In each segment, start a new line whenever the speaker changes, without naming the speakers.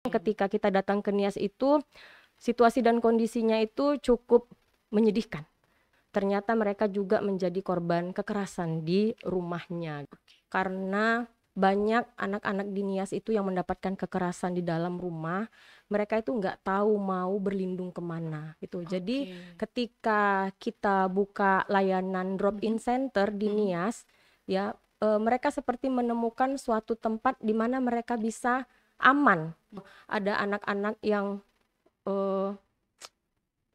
ketika kita datang ke Nias itu situasi dan kondisinya itu cukup menyedihkan. Ternyata mereka juga menjadi korban kekerasan di rumahnya. Karena banyak anak-anak di Nias itu yang mendapatkan kekerasan di dalam rumah, mereka itu nggak tahu mau berlindung kemana gitu. Jadi ketika kita buka layanan drop-in center di Nias, ya mereka seperti menemukan suatu tempat di mana mereka bisa aman. Ada anak-anak yang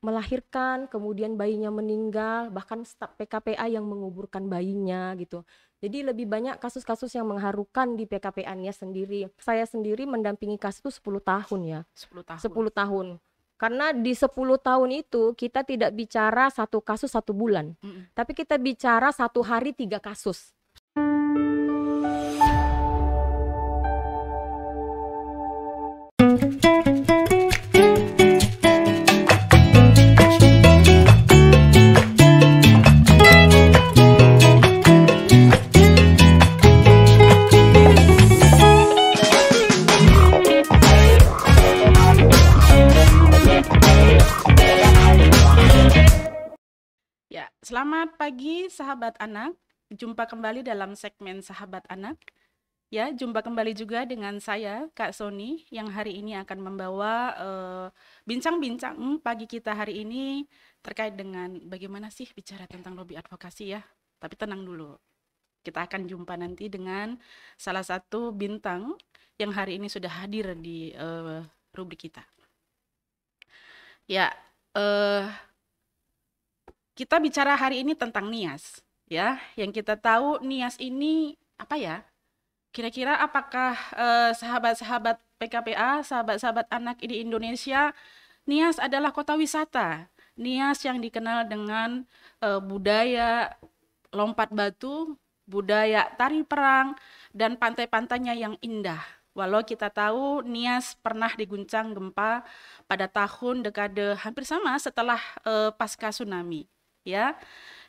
melahirkan, kemudian bayinya meninggal, bahkan staf PKPA yang menguburkan bayinya gitu. Jadi lebih banyak kasus-kasus yang mengharukan di PKPA-nya sendiri. Saya sendiri mendampingi kasus itu 10 tahun ya.
10 tahun.
10 tahun. Karena di 10 tahun itu kita tidak bicara satu kasus 1 bulan. Tapi kita bicara 1 hari 3 kasus.
Selamat pagi sahabat anak, jumpa kembali dalam segmen Sahabat Anak. Ya, jumpa kembali juga dengan saya, Kak Sony, yang hari ini akan membawa bincang-bincang pagi kita hari ini terkait dengan bagaimana sih bicara tentang lobby advokasi ya. Tapi tenang dulu, kita akan jumpa nanti dengan salah satu bintang yang hari ini sudah hadir di rubrik kita. Ya, kita bicara hari ini tentang Nias, ya. Yang kita tahu Nias ini apa ya? Kira-kira apakah sahabat-sahabat PKPA, sahabat-sahabat anak di Indonesia, Nias adalah kota wisata. Nias yang dikenal dengan budaya lompat batu, budaya tari perang, dan pantai-pantainya yang indah. Walau kita tahu Nias pernah diguncang gempa pada tahun dekade hampir sama setelah pasca tsunami. Ya,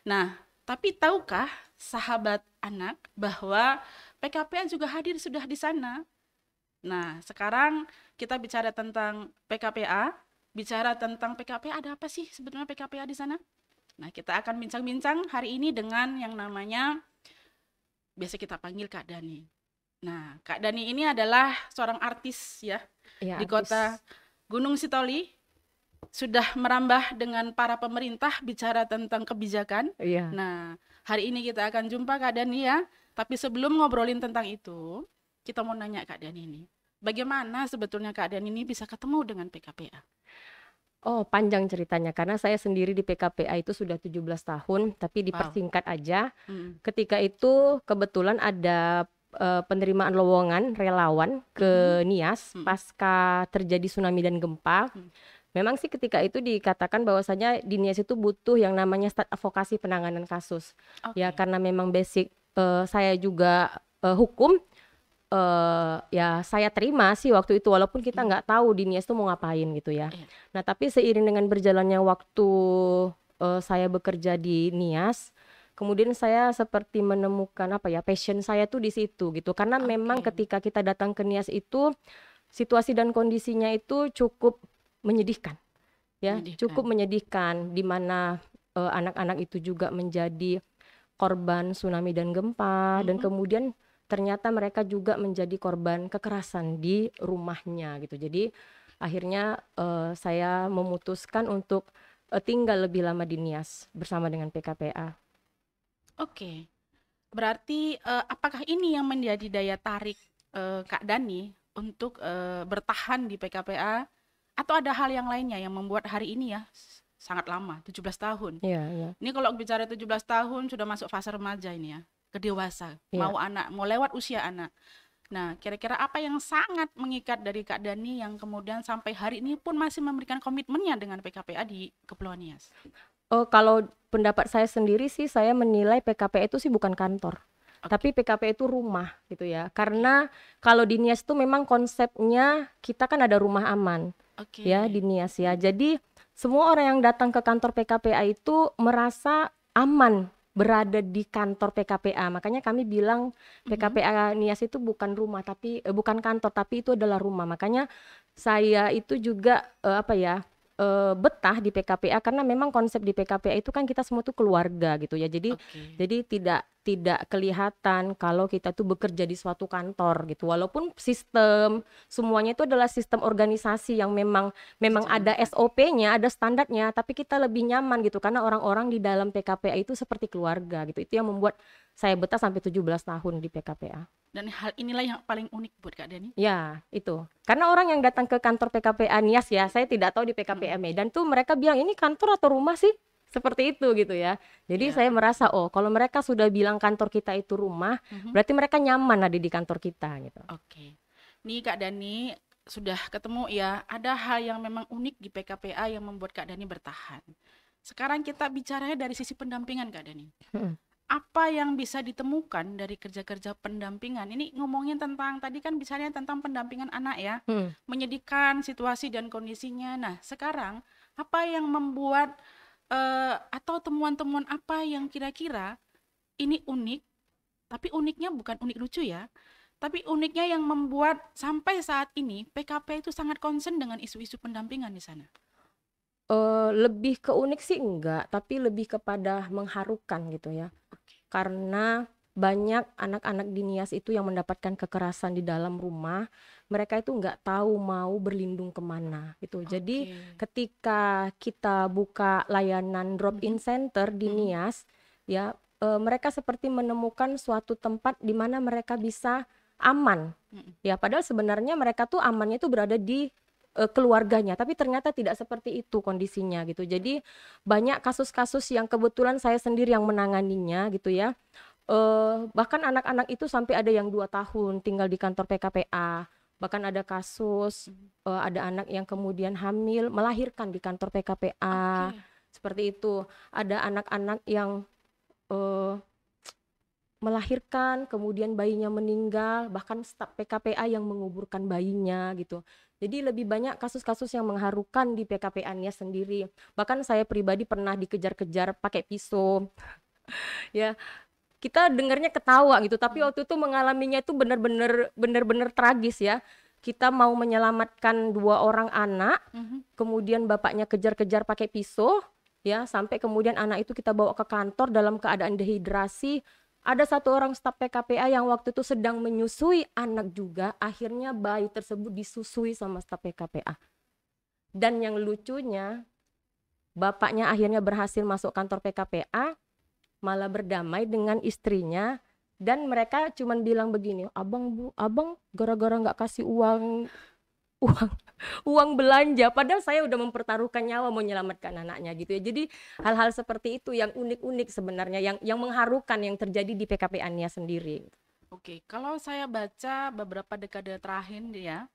nah, tapi tahukah sahabat anak bahwa PKPA juga hadir sudah di sana? Nah, sekarang kita bicara tentang PKPA, bicara tentang PKPA, ada apa sih sebetulnya PKPA di sana? Nah, kita akan bincang-bincang hari ini dengan yang namanya, biasa kita panggil Kak Dani. Nah, Kak Dani ini adalah seorang artis ya, di kota Gunung Sitoli. Sudah merambah dengan para pemerintah bicara tentang kebijakan. Nah, hari ini kita akan jumpa Kak Dani ya. Tapi sebelum ngobrolin tentang itu, kita mau nanya Kak Dani ini, bagaimana sebetulnya Kak Dani ini bisa ketemu dengan PKPA?
Oh, panjang ceritanya karena saya sendiri di PKPA itu sudah 17 tahun, tapi dipersingkat aja. Ketika itu kebetulan ada penerimaan lowongan relawan ke Nias pasca terjadi tsunami dan gempa. Memang sih ketika itu dikatakan bahwasanya di Nias itu butuh yang namanya staf advokasi penanganan kasus. Ya karena memang basic saya juga hukum, ya saya terima sih waktu itu walaupun kita nggak tahu di Nias itu mau ngapain gitu ya. Nah tapi seiring dengan berjalannya waktu saya bekerja di Nias, kemudian saya seperti menemukan apa ya, passion saya tuh di situ gitu. Karena memang ketika kita datang ke Nias itu situasi dan kondisinya itu cukup menyedihkan, ya, cukup menyedihkan, di mana anak-anak itu juga menjadi korban tsunami dan gempa, dan kemudian ternyata mereka juga menjadi korban kekerasan di rumahnya gitu. Jadi akhirnya saya memutuskan untuk tinggal lebih lama di Nias bersama dengan PKPA.
Oke, berarti apakah ini yang menjadi daya tarik Kak Dani untuk bertahan di PKPA? Atau ada hal yang lainnya yang membuat hari ini ya sangat lama, 17 tahun. Ini kalau bicara 17 tahun sudah masuk fase remaja ini ya, ke dewasa, mau anak, mau lewat usia anak. Nah, kira-kira apa yang sangat mengikat dari Kak Dani yang kemudian sampai hari ini pun masih memberikan komitmennya dengan PKPA di Kepulauan Nias?
Oh, kalau pendapat saya sendiri sih, saya menilai PKPA itu sih bukan kantor. Tapi PKPA itu rumah gitu ya. Karena kalau di Nias itu memang konsepnya kita kan ada rumah aman. Ya di Nias ya. Jadi semua orang yang datang ke kantor PKPA itu merasa aman berada di kantor PKPA. Makanya kami bilang PKPA Nias itu bukan rumah tapi bukan kantor tapi itu adalah rumah. Makanya saya itu juga betah di PKPA karena memang konsep di PKPA itu kan kita semua tuh keluarga gitu ya. Jadi tidak kelihatan kalau kita tuh bekerja di suatu kantor gitu. Walaupun sistem semuanya itu adalah sistem organisasi yang memang ada SOP-nya, ada standarnya, tapi kita lebih nyaman gitu karena orang-orang di dalam PKPA itu seperti keluarga gitu. Itu yang membuat saya betah sampai 17 tahun di PKPA.
Dan hal inilah yang paling unik buat Kak Dani.
Ya, itu. Karena orang yang datang ke kantor PKPA Nias ya, saya tidak tahu di PKPA Medan tuh mereka bilang ini kantor atau rumah sih? Seperti itu gitu ya. Jadi saya merasa kalau mereka sudah bilang kantor kita itu rumah, berarti mereka nyaman ada di kantor kita gitu.
Oke. Nih Kak Dani sudah ketemu ya, ada hal yang memang unik di PKPA yang membuat Kak Dani bertahan. Sekarang kita bicaranya dari sisi pendampingan Kak Dani. Apa yang bisa ditemukan dari kerja-kerja pendampingan? Ini ngomongin tentang, tadi kan bicaranya tentang pendampingan anak ya, menyedihkan situasi dan kondisinya. Nah sekarang apa yang membuat atau temuan-temuan apa yang kira-kira ini unik, tapi uniknya bukan unik lucu ya, tapi uniknya yang membuat sampai saat ini PKP itu sangat concern dengan isu-isu pendampingan di sana?
Lebih ke unik sih enggak, tapi lebih kepada mengharukan gitu ya. Karena banyak anak-anak di Nias itu yang mendapatkan kekerasan di dalam rumah, mereka itu nggak tahu mau berlindung kemana gitu. Jadi ketika kita buka layanan drop-in center di Nias, ya mereka seperti menemukan suatu tempat di mana mereka bisa aman. Ya padahal sebenarnya mereka tuh amannya itu berada di keluarganya, tapi ternyata tidak seperti itu kondisinya gitu. Jadi banyak kasus-kasus yang kebetulan saya sendiri yang menanganinya gitu ya. Bahkan anak-anak itu sampai ada yang 2 tahun tinggal di kantor PKPA. Bahkan ada kasus ada anak yang kemudian hamil melahirkan di kantor PKPA. Seperti itu. Ada anak-anak yang melahirkan kemudian bayinya meninggal, bahkan staf PKPA yang menguburkan bayinya gitu. Jadi lebih banyak kasus-kasus yang mengharukan di PKPA-nya sendiri. Bahkan saya pribadi pernah dikejar-kejar pakai pisau. Ya, kita dengarnya ketawa gitu, tapi waktu itu mengalaminya itu benar-benar tragis ya. Kita mau menyelamatkan 2 orang anak, kemudian bapaknya kejar-kejar pakai pisau, ya sampai kemudian anak itu kita bawa ke kantor dalam keadaan dehidrasi. Ada 1 orang staf PKPA yang waktu itu sedang menyusui anak juga, akhirnya bayi tersebut disusui sama staf PKPA. Dan yang lucunya, bapaknya akhirnya berhasil masuk kantor PKPA, malah berdamai dengan istrinya, dan mereka cuman bilang begini, abang gara-gara nggak kasih uang belanja, padahal saya udah mempertaruhkan nyawa mau menyelamatkan anaknya gitu ya. Jadi hal-hal seperti itu yang unik-unik sebenarnya, yang mengharukan yang terjadi di PKPA-nya sendiri.
Oke, kalau saya baca beberapa dekade terakhir ya,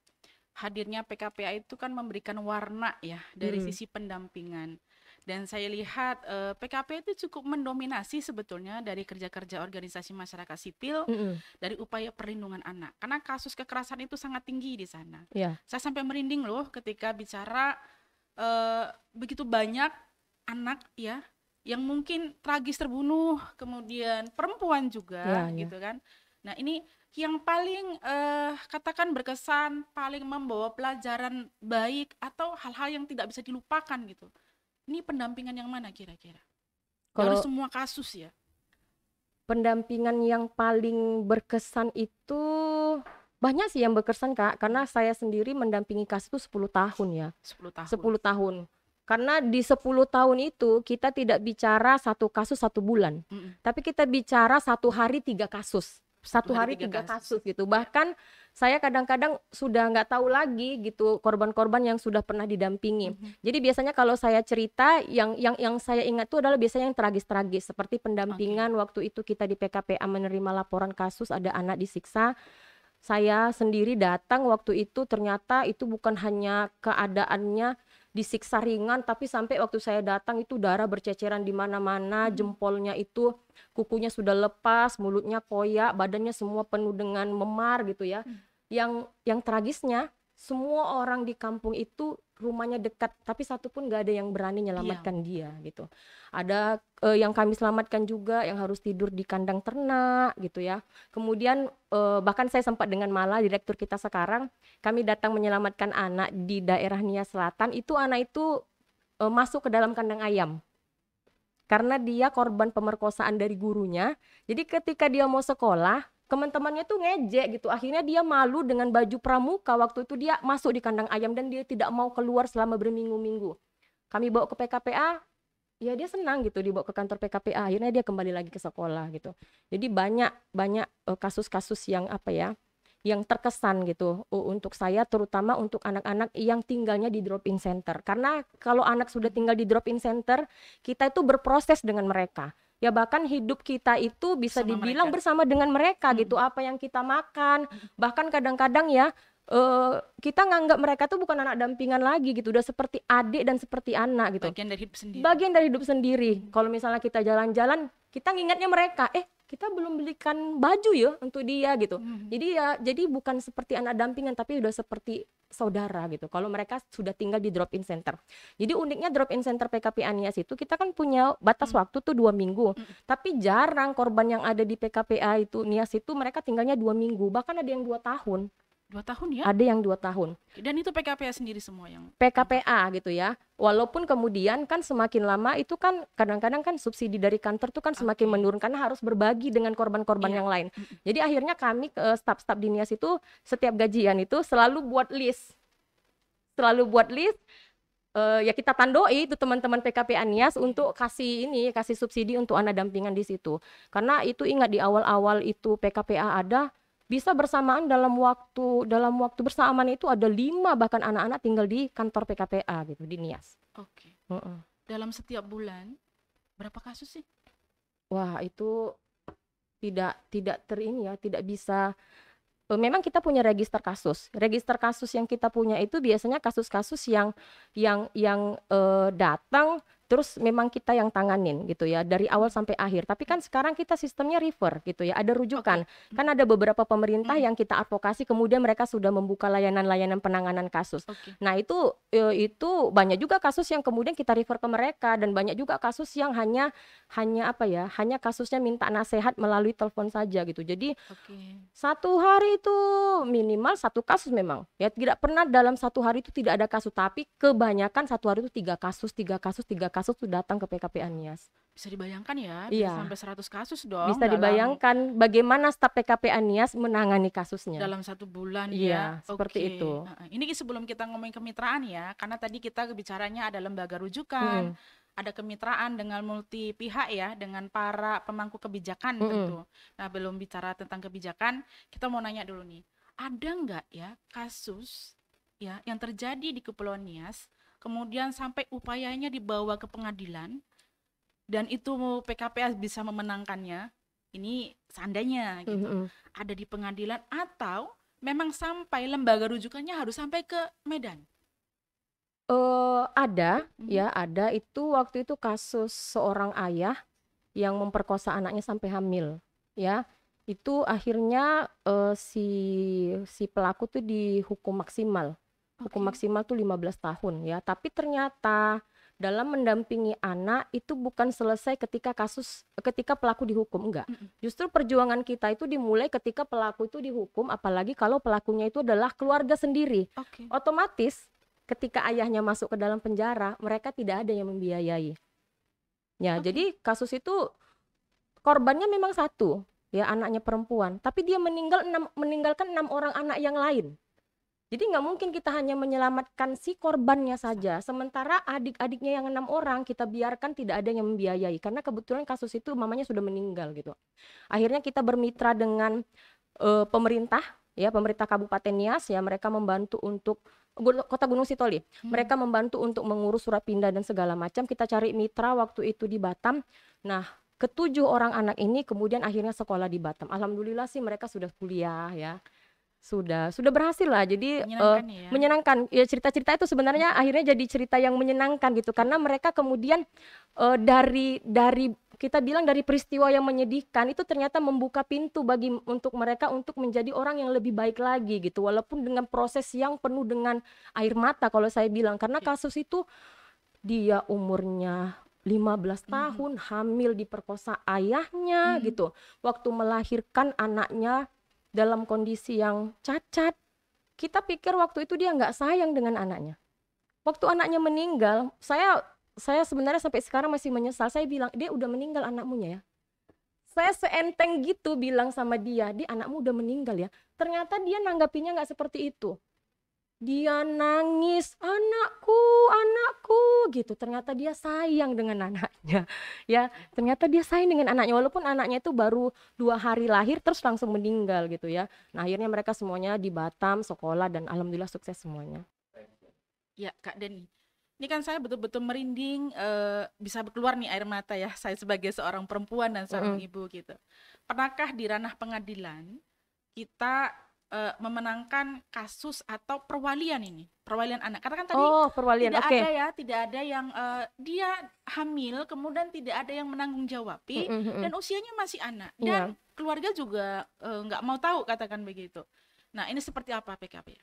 hadirnya PKPA itu kan memberikan warna ya dari sisi pendampingan. Dan saya lihat PKP itu cukup mendominasi sebetulnya dari kerja-kerja organisasi masyarakat sipil dari upaya perlindungan anak. Karena kasus kekerasan itu sangat tinggi di sana. Saya sampai merinding loh ketika bicara begitu banyak anak ya yang mungkin tragis terbunuh, kemudian perempuan juga gitu kan. Nah ini yang paling katakan berkesan, paling membawa pelajaran baik atau hal-hal yang tidak bisa dilupakan gitu. Ini pendampingan yang mana kira-kira? Dari semua kasus ya?
Pendampingan yang paling berkesan itu banyak sih yang berkesan Kak, karena saya sendiri mendampingi kasus itu 10 tahun ya.
10 tahun.
10 tahun. Karena di 10 tahun itu kita tidak bicara 1 kasus 1 bulan. Tapi kita bicara 1 hari 3 kasus. 1 hari 3 kasus gitu. Bahkan saya kadang-kadang sudah nggak tahu lagi gitu korban-korban yang sudah pernah didampingi. Jadi biasanya kalau saya cerita yang saya ingat itu adalah biasanya yang tragis-tragis, seperti pendampingan waktu itu kita di PKPA menerima laporan kasus ada anak disiksa. Saya sendiri datang waktu itu, ternyata itu bukan hanya keadaannya disiksa ringan, tapi sampai waktu saya datang itu darah berceceran di mana-mana, jempolnya itu kukunya sudah lepas, mulutnya koyak, badannya semua penuh dengan memar gitu ya. Yang tragisnya semua orang di kampung itu rumahnya dekat, tapi satu pun nggak ada yang berani
Iya.
nyelamatkan dia gitu. Ada yang kami selamatkan juga yang harus tidur di kandang ternak gitu ya. Kemudian bahkan saya sempat dengan Mala, direktur kita sekarang, kami datang menyelamatkan anak di daerah Nia Selatan. Itu anak itu masuk ke dalam kandang ayam karena dia korban pemerkosaan dari gurunya. Jadi ketika dia mau sekolah, teman-temannya tuh ngejek gitu. Akhirnya dia malu dengan baju pramuka. Waktu itu dia masuk di kandang ayam dan dia tidak mau keluar selama berminggu-minggu. Kami bawa ke PKPA, ya dia senang gitu dibawa ke kantor PKPA. Akhirnya dia kembali lagi ke sekolah gitu. Jadi banyak kasus-kasus yang apa ya, yang terkesan gitu untuk saya, terutama untuk anak-anak yang tinggalnya di drop-in center. Karena kalau anak sudah tinggal di drop-in center, kita itu berproses dengan mereka. Ya bahkan hidup kita itu bisa
Bersama
dibilang
mereka.
bersama dengan mereka gitu. Apa yang kita makan, bahkan kadang-kadang ya kita nganggap mereka tuh bukan anak dampingan lagi gitu, udah seperti adik dan seperti anak gitu.
Bagian dari hidup sendiri.
Bagian dari hidup sendiri. Kalau misalnya kita jalan-jalan, kita ngingatnya mereka, kita belum belikan baju ya untuk dia gitu. Jadi bukan seperti anak dampingan, tapi udah seperti saudara gitu. Kalau mereka sudah tinggal di drop-in center. Jadi uniknya drop-in center PKPA Nias itu kita kan punya batas waktu tuh 2 minggu. Tapi jarang korban yang ada di PKPA itu Nias itu mereka tinggalnya 2 minggu. Bahkan ada yang 2 tahun.
2 tahun ya?
Ada yang 2 tahun.
Dan itu PKPA sendiri semua yang
PKPA gitu ya. Walaupun kemudian kan semakin lama itu kan kadang-kadang kan subsidi dari kantor tuh kan semakin menurun karena harus berbagi dengan korban-korban yang lain. Jadi akhirnya kami staf-staf di Nias itu setiap gajian itu selalu buat list. Ya kita tandoi itu teman-teman PKPA Nias untuk kasih subsidi untuk anak dampingan di situ. Karena itu ingat di awal-awal itu PKPA ada, bisa bersamaan dalam waktu bersamaan itu ada 5 bahkan anak-anak tinggal di kantor PKPA gitu di Nias.
Oke. Dalam setiap bulan berapa kasus sih?
Wah, itu tidak bisa. Memang kita punya register kasus. Register kasus yang kita punya itu biasanya kasus-kasus yang datang terus memang kita yang tanganin gitu ya dari awal sampai akhir. Tapi kan sekarang kita sistemnya refer gitu ya, ada rujukan. Kan ada beberapa pemerintah yang kita advokasi kemudian mereka sudah membuka layanan-layanan penanganan kasus. Nah, itu banyak juga kasus yang kemudian kita refer ke mereka dan banyak juga kasus yang hanya kasusnya minta nasihat melalui telepon saja gitu. Jadi satu hari itu minimal 1 kasus memang. Ya tidak pernah dalam 1 hari itu tidak ada kasus, tapi kebanyakan 1 hari itu 3 kasus tuh datang ke PKPA Nias.
Bisa dibayangkan ya,
Iya.
bisa sampai 100 kasus dong.
Bisa dibayangkan bagaimana staf PKPA Nias menangani kasusnya.
Dalam 1 bulan
Iya,
ya.
seperti itu.
Ini sebelum kita ngomongin kemitraan ya, karena tadi kita bicaranya ada lembaga rujukan, ada kemitraan dengan multi pihak ya, dengan para pemangku kebijakan tentu. Nah, belum bicara tentang kebijakan, kita mau nanya dulu nih, ada nggak ya kasus ya yang terjadi di Kepulauan Nias, kemudian sampai upayanya dibawa ke pengadilan, dan itu PKPA bisa memenangkannya, ini seandainya gitu, ada di pengadilan, atau memang sampai lembaga rujukannya harus sampai ke Medan?
Ada itu waktu itu kasus seorang ayah yang memperkosa anaknya sampai hamil ya. Itu akhirnya si pelaku tuh dihukum maksimal. Hukum maksimal tuh 15 tahun ya. Tapi ternyata dalam mendampingi anak itu bukan selesai ketika pelaku dihukum, enggak. Justru perjuangan kita itu dimulai ketika pelaku itu dihukum, apalagi kalau pelakunya itu adalah keluarga sendiri. Otomatis ketika ayahnya masuk ke dalam penjara, mereka tidak ada yang membiayai. Ya, jadi kasus itu korbannya memang 1, ya anaknya perempuan, tapi dia meninggalkan 6 orang anak yang lain. Jadi nggak mungkin kita hanya menyelamatkan si korbannya saja, sementara adik-adiknya yang 6 orang kita biarkan tidak ada yang membiayai, karena kebetulan kasus itu mamanya sudah meninggal gitu. Akhirnya kita bermitra dengan pemerintah Kabupaten Nias ya, mereka membantu untuk Kota Gunung Sitoli. Mereka membantu untuk mengurus surat pindah dan segala macam. Kita cari mitra waktu itu di Batam. Nah, ke-7 orang anak ini kemudian akhirnya sekolah di Batam. Alhamdulillah sih mereka sudah kuliah ya. Sudah berhasil lah. Jadi menyenangkan ya, cerita-cerita itu sebenarnya akhirnya jadi cerita yang menyenangkan gitu, karena mereka kemudian dari kita bilang dari peristiwa yang menyedihkan itu ternyata membuka pintu bagi untuk mereka untuk menjadi orang yang lebih baik lagi gitu, walaupun dengan proses yang penuh dengan air mata kalau saya bilang, karena kasus itu dia umurnya 15 tahun, hamil diperkosa ayahnya gitu, waktu melahirkan anaknya dalam kondisi yang cacat. Kita pikir waktu itu dia nggak sayang dengan anaknya. Waktu anaknya meninggal, saya sebenarnya sampai sekarang masih menyesal. Saya bilang, dia udah meninggal anakmu ya. Saya seenteng gitu bilang sama dia, di anakmu udah meninggal ya. Ternyata dia nanggapinya nggak seperti itu. Dia nangis, anakku gitu. Ternyata dia sayang dengan anaknya. Ya, ternyata dia sayang dengan anaknya, walaupun anaknya itu baru 2 hari lahir terus langsung meninggal gitu ya. Nah, akhirnya mereka semuanya di Batam sekolah dan alhamdulillah sukses semuanya.
Ya, Kak Deni. Ini kan saya betul-betul merinding, bisa keluar nih air mata ya, saya sebagai seorang perempuan dan seorang ibu gitu. Pernahkah di ranah pengadilan kita memenangkan kasus atau perwalian ini, perwalian anak? Karena kan tadi
perwalian,
tidak ada yang dia hamil, kemudian tidak ada yang menanggung jawabi, dan usianya masih anak, dan keluarga juga nggak mau tahu, katakan begitu. Nah, ini seperti apa PKP?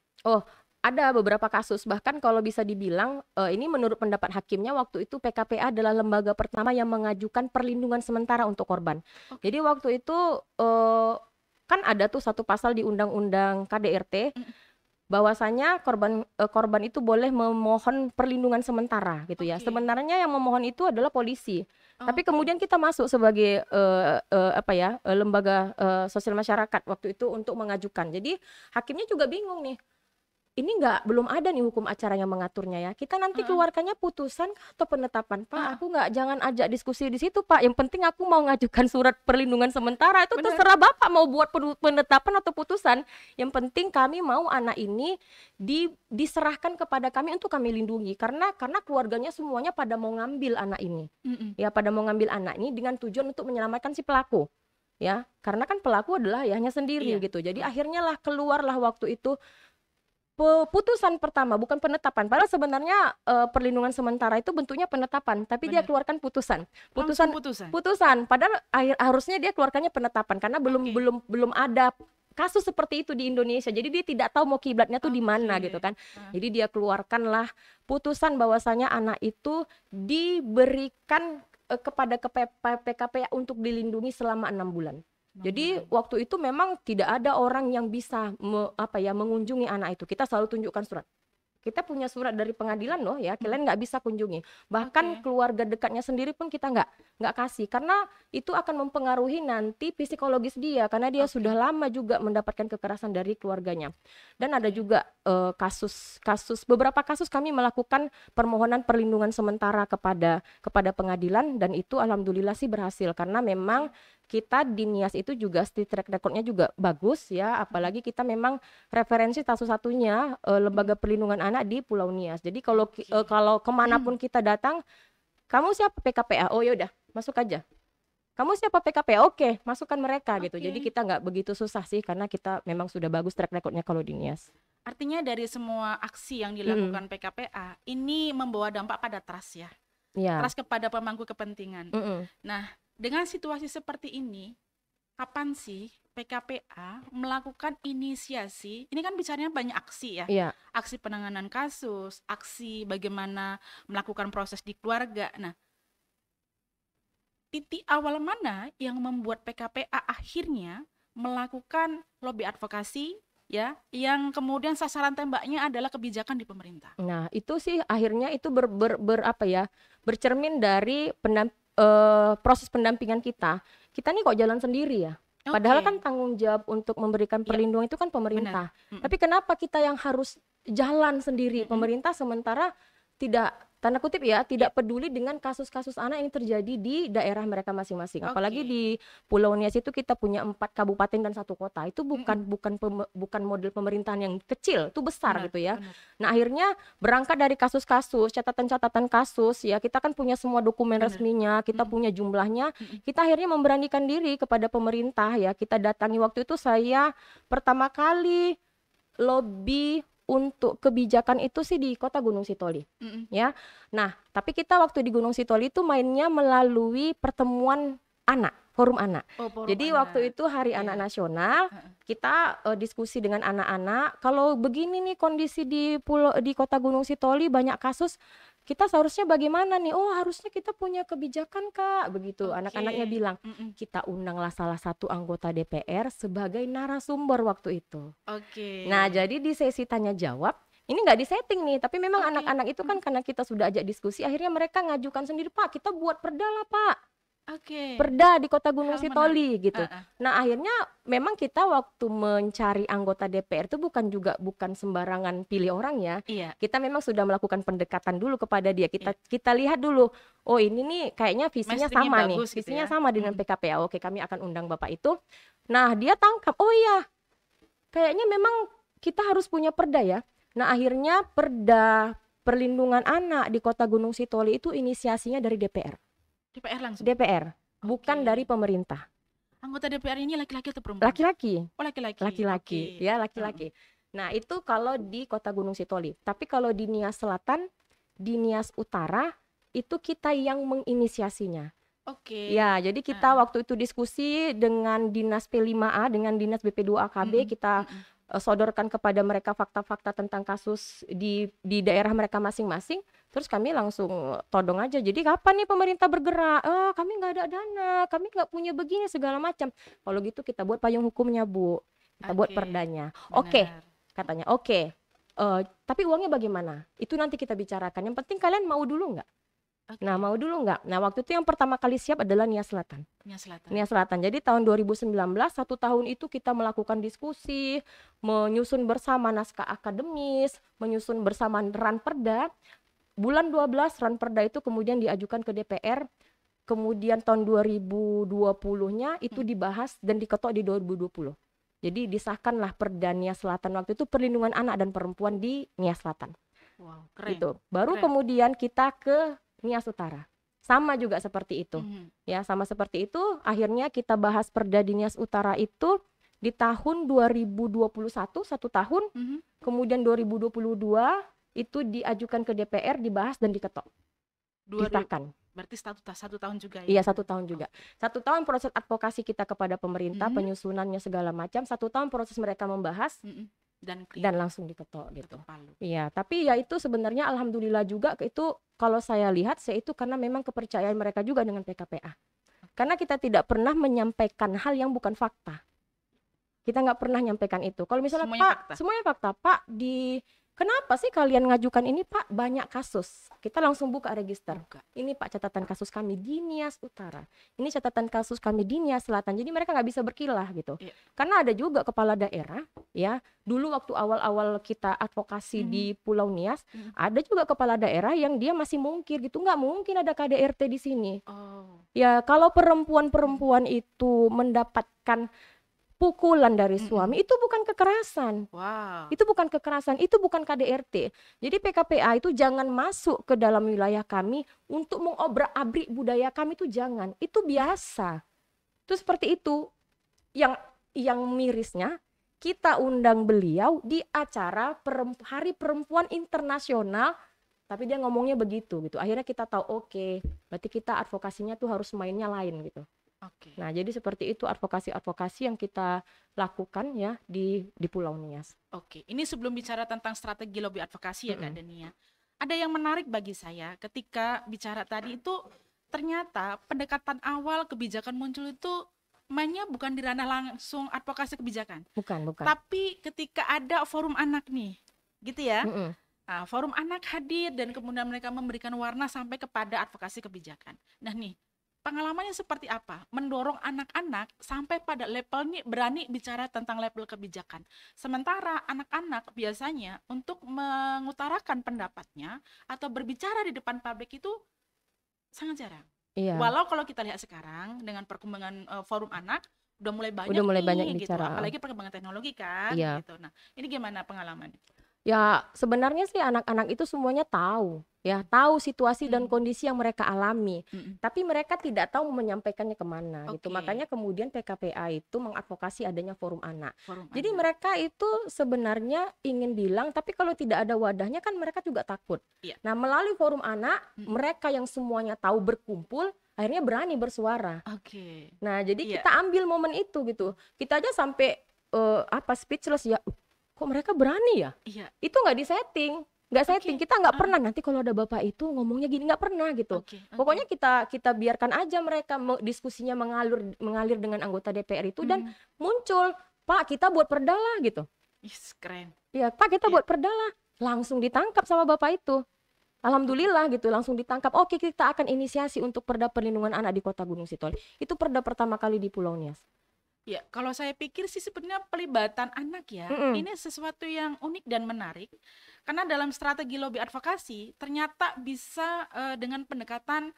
Ada beberapa kasus, bahkan kalau bisa dibilang ini menurut pendapat hakimnya, waktu itu PKPA adalah lembaga pertama yang mengajukan perlindungan sementara untuk korban. Jadi waktu itu kan ada tuh satu pasal di Undang-Undang KDRT bahwasanya korban itu boleh memohon perlindungan sementara gitu ya. Sebenarnya yang memohon itu adalah polisi. Tapi kemudian kita masuk sebagai lembaga sosial masyarakat waktu itu untuk mengajukan. Jadi hakimnya juga bingung nih. Ini belum ada nih hukum acara yang mengaturnya ya. Kita nanti keluarkannya putusan atau penetapan. Pak, aku jangan ajak diskusi di situ, Pak. Yang penting aku mau ngajukan surat perlindungan sementara. Itu terserah Bapak mau buat penetapan atau putusan. Yang penting kami mau anak ini diserahkan kepada kami untuk kami lindungi. Karena keluarganya semuanya pada mau ngambil anak ini. Ya, pada mau ngambil anak ini dengan tujuan untuk menyelamatkan si pelaku. Ya, karena kan pelaku adalah ayahnya sendiri gitu. Jadi akhirnya keluarlah waktu itu putusan pertama, bukan penetapan. Padahal sebenarnya perlindungan sementara itu bentuknya penetapan, tapi dia keluarkan putusan. Padahal harusnya dia keluarkannya penetapan karena belum ada kasus seperti itu di Indonesia. Jadi dia tidak tahu mau kiblatnya tuh di mana gitu kan. Jadi dia keluarkanlah putusan bahwasanya anak itu diberikan kepada PKPA untuk dilindungi selama 6 bulan. Jadi waktu itu memang tidak ada orang yang bisa mengunjungi anak itu. Kita selalu tunjukkan surat. Kita punya surat dari pengadilan loh ya, kalian nggak bisa kunjungi. Bahkan keluarga dekatnya sendiri pun kita nggak kasih, karena itu akan mempengaruhi nanti psikologis dia, karena dia sudah lama juga mendapatkan kekerasan dari keluarganya. Dan ada juga beberapa kasus kami melakukan permohonan perlindungan sementara kepada pengadilan, dan itu alhamdulillah sih berhasil, karena memang kita di NIAS itu juga track recordnya juga bagus ya, apalagi kita memang referensi satu-satunya lembaga perlindungan anak di Pulau Nias. Jadi kalau kemanapun kita datang, kamu siapa PKPA? Oh yaudah, masuk aja. Kamu siapa PKPA? Oke, masukkan mereka gitu. Jadi kita nggak begitu susah sih, karena kita memang sudah bagus track recordnya kalau di Nias.
Artinya dari semua aksi yang dilakukan PKPA ini membawa dampak pada trust ya, trust kepada pemangku kepentingan. Nah, dengan situasi seperti ini, kapan sih PKPA melakukan inisiasi? Ini kan bicaranya banyak aksi ya, aksi penanganan kasus, aksi bagaimana melakukan proses di keluarga. Nah, titik awal mana yang membuat PKPA akhirnya melakukan lobby advokasi ya, yang kemudian sasaran tembaknya adalah kebijakan di pemerintah?
Nah, itu sih akhirnya itu bercermin dari proses pendampingan kita nih kok jalan sendiri ya. Padahal kan tanggung jawab untuk memberikan perlindungan itu kan pemerintah. Tapi kenapa kita yang harus jalan sendiri? Pemerintah sementara tidak, tanda kutip ya, tidak peduli dengan kasus-kasus anak yang terjadi di daerah mereka masing-masing. Apalagi di Pulau Nias itu kita punya 4 kabupaten dan 1 kota. Itu bukan model pemerintahan yang kecil, itu besar gitu ya. Nah, akhirnya berangkat dari kasus-kasus, catatan-catatan kasus ya, kita kan punya semua dokumen resminya, kita punya jumlahnya. Kita akhirnya memberanikan diri kepada pemerintah ya. Kita datangi, waktu itu saya pertama kali lobby untuk kebijakan itu sih di Kota Gunung Sitoli, ya. Nah, tapi kita waktu di Gunung Sitoli itu mainnya melalui pertemuan anak, forum anak. Jadi waktu itu Hari Anak Nasional, kita diskusi dengan anak-anak. Kalau begini nih kondisi di Kota Gunung Sitoli banyak kasus, kita seharusnya bagaimana nih? Oh, harusnya kita punya kebijakan, Kak. Begitu. Anak-anaknya bilang, kita undanglah salah satu anggota DPR sebagai narasumber waktu itu. Nah, jadi di sesi tanya jawab, ini nggak disetting nih, tapi memang anak-anak itu kan karena kita sudah ajak diskusi, akhirnya mereka ngajukan sendiri, Pak, kita buat perda lah, Pak. Perda di Kota Gunung Sitoli gitu. Nah, akhirnya memang kita waktu mencari anggota DPR itu bukan sembarangan pilih orang ya. Kita memang sudah melakukan pendekatan dulu kepada dia. Kita lihat dulu. Oh, ini nih kayaknya visinya sama nih. Visinya sama dengan PKPA. Oke, kami akan undang Bapak itu. Nah, dia tangkap. Oh iya. Kayaknya memang kita harus punya perda ya. Nah, akhirnya perda perlindungan anak di Kota Gunung Sitoli itu inisiasinya dari DPR.
DPR langsung?
DPR, bukan dari pemerintah.
Anggota DPR ini laki-laki atau perempuan?
Laki-laki.
Oh, laki-laki.
Laki-laki, ya laki-laki. Nah, itu kalau di Kota Gunung Sitoli. Tapi kalau di Nias Selatan, di Nias Utara, itu kita yang menginisiasinya. Ya, jadi kita waktu itu diskusi dengan Dinas P5A, dengan Dinas BP2AKB, kita sodorkan kepada mereka fakta-fakta tentang kasus di daerah mereka masing-masing. Terus kami langsung todong aja. Jadi kapan nih pemerintah bergerak? Kami nggak ada dana, kami nggak punya begini segala macam. Kalau gitu kita buat payung hukumnya, Bu. Kita buat perdanya. Oke, katanya. Oke. Tapi uangnya bagaimana? Itu nanti kita bicarakan. Yang penting kalian mau dulu nggak? Nah, mau dulu nggak? Nah, waktu itu yang pertama kali siap adalah Nias Selatan. Nias Selatan. Jadi tahun 2019, 1 tahun itu kita melakukan diskusi, menyusun bersama naskah akademis, menyusun bersama ranperda. Bulan 12 ranperda itu kemudian diajukan ke DPR. Kemudian tahun 2020-nya itu dibahas dan diketok di 2020. Jadi disahkanlah perda Nias Selatan waktu itu perlindungan anak dan perempuan di Nias Selatan.
Wow, keren.
Gitu. Baru kemudian kita ke Nias Utara. Sama juga seperti itu. Ya, sama seperti itu. Akhirnya kita bahas perda di Nias Utara itu di tahun 2021, 1 tahun. Kemudian 2022 itu diajukan ke DPR, dibahas dan diketok. Disahkan.
Berarti 1 tahun juga ya?
Iya, 1 tahun juga. 1 tahun proses advokasi kita kepada pemerintah, penyusunannya segala macam. 1 tahun proses mereka membahas. Dan langsung diketok gitu. Iya, tapi ya itu sebenarnya alhamdulillah juga itu kalau saya lihat itu karena memang kepercayaan mereka juga dengan PKPA. Karena kita tidak pernah menyampaikan hal yang bukan fakta. Kita nggak pernah menyampaikan itu. Kalau misalnya semuanya fakta, Pak, kenapa sih kalian ngajukan ini, Pak? Banyak kasus. Kita langsung buka register. Ini, Pak, catatan kasus kami di Nias Utara. Ini catatan kasus kami di Nias Selatan. Jadi mereka nggak bisa berkilah gitu. Karena ada juga kepala daerah, ya. Dulu waktu awal-awal kita advokasi di Pulau Nias, ada juga kepala daerah yang dia masih mungkir gitu. Nggak mungkin ada KDRT di sini. Ya, kalau perempuan-perempuan itu mendapatkan pukulan dari suami, itu bukan kekerasan. Itu bukan kekerasan, itu bukan KDRT. Jadi PKPA itu jangan masuk ke dalam wilayah kami untuk mengobrak-abrik budaya kami, itu jangan. Itu biasa. Itu seperti itu. Yang mirisnya, kita undang beliau di acara Hari Perempuan Internasional, tapi dia ngomongnya begitu gitu. Akhirnya kita tahu, oke, berarti kita advokasinya tuh harus mainnya lain gitu. Nah, jadi seperti itu advokasi yang kita lakukan ya di Pulau Nias.
Ini sebelum bicara tentang strategi lobby advokasi ya Kak Dania. Ada yang menarik bagi saya ketika bicara tadi itu ternyata pendekatan awal kebijakan muncul itu mainnya bukan di ranah langsung advokasi kebijakan.
Bukan.
Tapi ketika ada forum anak nih, gitu ya. Nah, forum anak hadir dan kemudian mereka memberikan warna sampai kepada advokasi kebijakan. Nah nih, pengalamannya seperti apa? Mendorong anak-anak sampai pada level ini berani bicara tentang level kebijakan. Sementara anak-anak biasanya untuk mengutarakan pendapatnya atau berbicara di depan publik itu sangat jarang. Walau kalau kita lihat sekarang dengan perkembangan forum anak udah mulai banyak
banyak
gitu.
Bicara.
Apalagi perkembangan teknologi kan gitu. Nah, ini gimana pengalaman?
Ya, sebenarnya sih anak-anak itu semuanya tahu, ya, tahu situasi dan kondisi yang mereka alami. Tapi mereka tidak tahu menyampaikannya kemana gitu. Makanya kemudian PKPA itu mengadvokasi adanya forum anak. Jadi mereka itu sebenarnya ingin bilang, tapi kalau tidak ada wadahnya kan mereka juga takut. Nah, melalui forum anak, mereka yang semuanya tahu berkumpul, akhirnya berani bersuara. Nah, jadi kita ambil momen itu gitu. Kita aja sampai speechless ya. Kok mereka berani ya? Itu nggak disetting, nggak setting. Kita nggak pernah nanti kalau ada bapak itu ngomongnya gini, nggak pernah gitu. Pokoknya kita biarkan aja mereka diskusinya mengalir dengan anggota DPR itu dan muncul, Pak kita buat perda lah gitu.
Keren.
Iya Pak kita buat perda lah, langsung ditangkap sama bapak itu. Alhamdulillah gitu, langsung ditangkap. Oke kita akan inisiasi untuk perda perlindungan anak di Kota Gunung Sitoli. Itu perda pertama kali di Pulau Nias.
Ya, kalau saya pikir sih sebenarnya pelibatan anak ya, ini sesuatu yang unik dan menarik. Karena dalam strategi lobby advokasi, ternyata bisa dengan pendekatan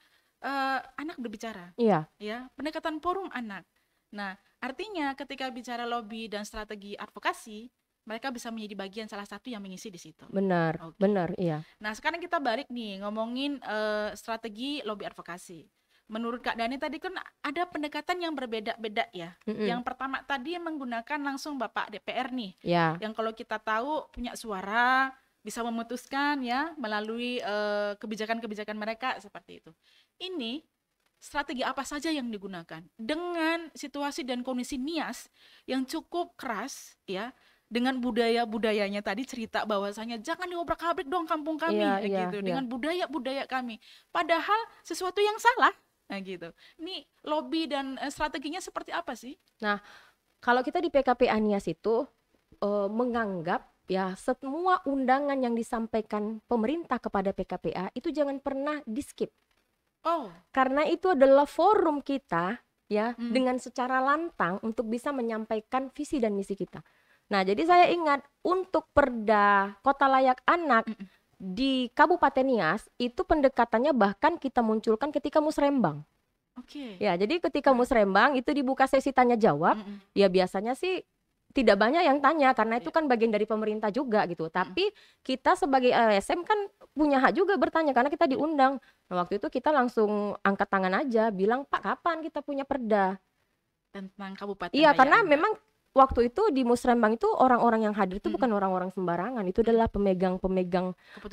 anak berbicara.
Iya.
Ya, pendekatan forum anak. Nah, artinya ketika bicara lobby dan strategi advokasi, mereka bisa menjadi bagian salah satu yang mengisi di situ.
Benar, benar, iya.
Nah, sekarang kita balik nih, ngomongin strategi lobby advokasi. Menurut Kak Dani tadi kan ada pendekatan yang berbeda-beda ya. Yang pertama tadi menggunakan langsung Bapak DPR nih. Yang kalau kita tahu punya suara, bisa memutuskan ya melalui kebijakan-kebijakan mereka seperti itu. Ini strategi apa saja yang digunakan dengan situasi dan kondisi Nias yang cukup keras ya. Dengan budayanya tadi cerita bahwasanya jangan diobrak-abrik dong kampung kami gitu. Dengan budaya kami. Padahal sesuatu yang salah. Nah gitu. Ini lobby dan strateginya seperti apa sih?
Nah, kalau kita di PKPA Nias itu menganggap ya semua undangan yang disampaikan pemerintah kepada PKPA itu jangan pernah di-skip. Karena itu adalah forum kita ya dengan secara lantang untuk bisa menyampaikan visi dan misi kita. Nah, jadi saya ingat untuk perda Kota Layak Anak di Kabupaten Nias itu pendekatannya bahkan kita munculkan ketika musrembang. Ya, jadi ketika musrembang itu dibuka sesi tanya jawab, ya biasanya sih tidak banyak yang tanya karena itu kan bagian dari pemerintah juga gitu. Tapi kita sebagai LSM kan punya hak juga bertanya karena kita diundang. Nah, waktu itu kita langsung angkat tangan aja bilang, "Pak, kapan kita punya perda?"
Tentang Kabupaten
Iya,
Layak
karena
Anak.
memang waktu itu di musrembang itu orang-orang yang hadir itu bukan orang-orang sembarangan, itu adalah pemegang